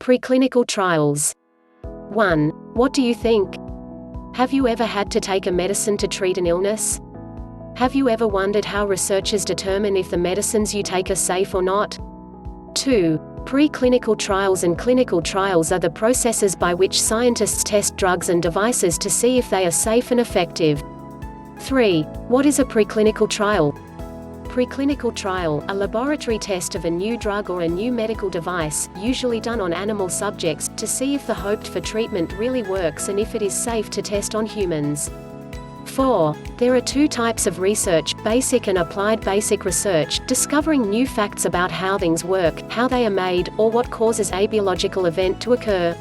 Preclinical trials. 1. What do you think? Have you ever had to take a medicine to treat an illness? Have you ever wondered how researchers determine if the medicines you take are safe or not? 2. Preclinical trials and clinical trials are the processes by which scientists test drugs and devices to see if they are safe and effective. 3. What is a preclinical trial? Preclinical trial, a laboratory test of a new drug or a new medical device, usually done on animal subjects, to see if the hoped-for treatment really works and if it is safe to test on humans. 4. There are two types of research, basic and applied basic research, discovering new facts about how things work, how they are made, or what causes abiological event to occur.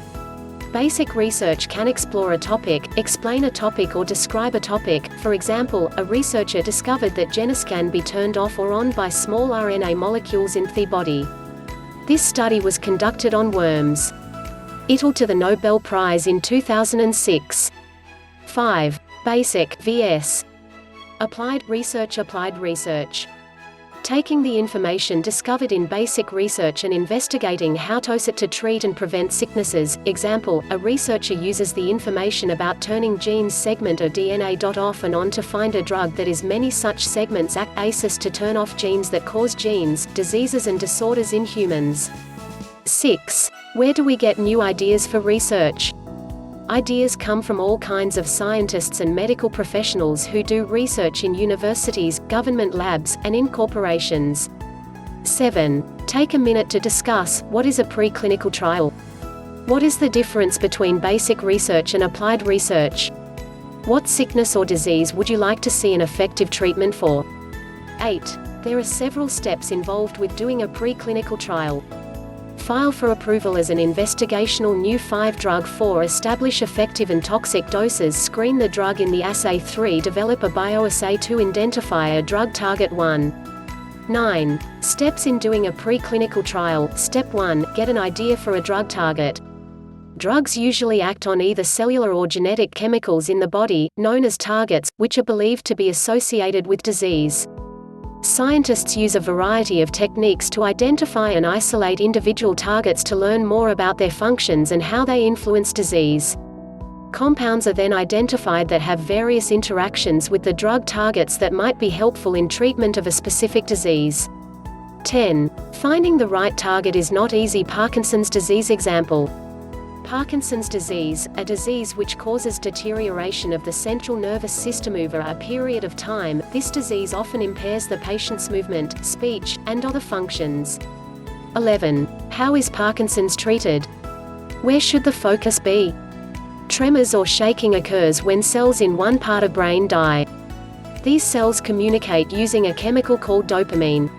Basic research can explore a topic, explain a topic or describe a topic. For example, a researcher discovered that genescan be turned off or on by small RNA molecules in the body. This study was conducted on worms. Itled to the Nobel Prize in 2006. 5. Basic vs. Applied research. Taking the information discovered in basic research and investigating how to use it to treat and prevent sicknesses. Example, a researcher uses the information about turning genes segment or DNA off and on to find a drug that is many such segments act ACEs to turn off genes that cause genes, diseases and disorders in humans. 6. Where do we get new ideas for research? Ideas come from all kinds of scientists and medical professionals who do research in universities, government labs, and in corporations. 7. Take a minute to discuss, what is a preclinical trial? What is the difference between basic research and applied research? What sickness or disease would you like to see an effective treatment for? 8. There are several steps involved with doing a preclinical trial. File for approval as an investigational new 5-drug 4 establish effective and toxic doses screen the drug in the assay 3 develop a bioassay to identify a drug target 1. 9. Steps in doing a preclinical trial. Step 1. Get an idea for a drug target. Drugs usually act on either cellular or genetic chemicals in the body, known as targets, which are believed to be associated with disease. Scientists use a variety of techniques to identify and isolate individual targets to learn more about their functions and how they influence disease. Compounds are then identified that have various interactions with the drug targets that might be helpful in treatment of a specific disease. 10. Finding the right target is not easy. Parkinson's disease example. Parkinson's disease, a disease which causes deterioration of the central nervous system over a period of time. This disease often impairs the patient's movement, speech, and other functions. 11. How is Parkinson's treated? Where should the focus be? Tremors or shaking occurs when cells in one part of brain die. These cells communicate using a chemical called dopamine.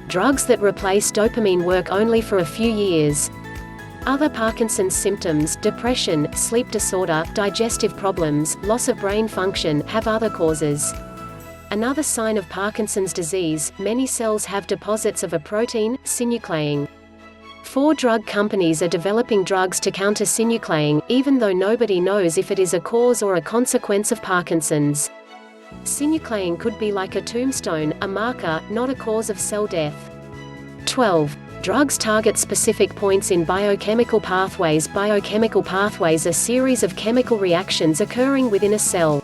Drugs that replace dopamine work only for a few years. Other Parkinson's symptoms, depression, sleep disorder, digestive problems, loss of brain function, have other causes. Another sign of Parkinson's disease, many cells have deposits of a protein, synuclein. 4 drug companies are developing drugs to counter synuclein, even though nobody knows if it is a cause or a consequence of Parkinson's. Synuclein could be like a tombstone, a marker, not a cause of cell death. 12. Drugs target specific points in biochemical pathways. Biochemical pathways are series of chemical reactions occurring within a cell.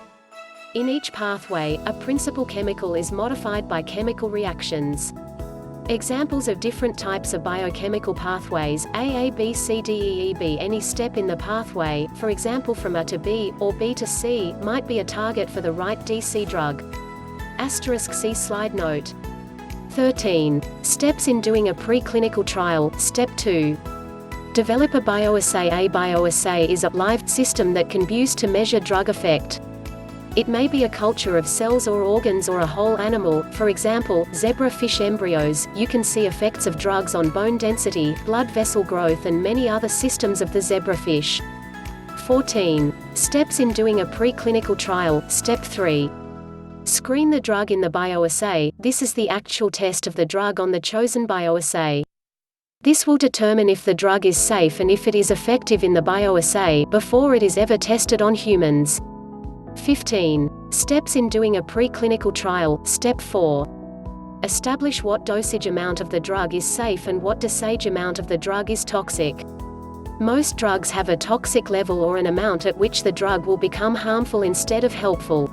In each pathway, a principal chemical is modified by chemical reactions. Examples of different types of biochemical pathways: A, B, C, D, E, B. Any step in the pathway, for example from A to B, or B to C, might be a target for the right DC drug. *C slide note. 13. Steps in doing a preclinical trial. Step 2. Develop a bioassay. A bioassay is a live system that can be used to measure drug effect. It may be a culture of cells or organs or a whole animal, for example, zebrafish embryos. You can see effects of drugs on bone density, blood vessel growth and many other systems of the zebrafish. 14. Steps in doing a preclinical trial. Step 3. Screen the drug in the bioassay. This is the actual test of the drug on the chosen bioassay. This will determine if the drug is safe and if it is effective in the bioassay before it is ever tested on humans. 15. Steps in doing a preclinical trial. Step 4. Establish what dosage amount of the drug is safe and what dosage amount of the drug is toxic. Most drugs have a toxic level or an amount at which the drug will become harmful instead of helpful.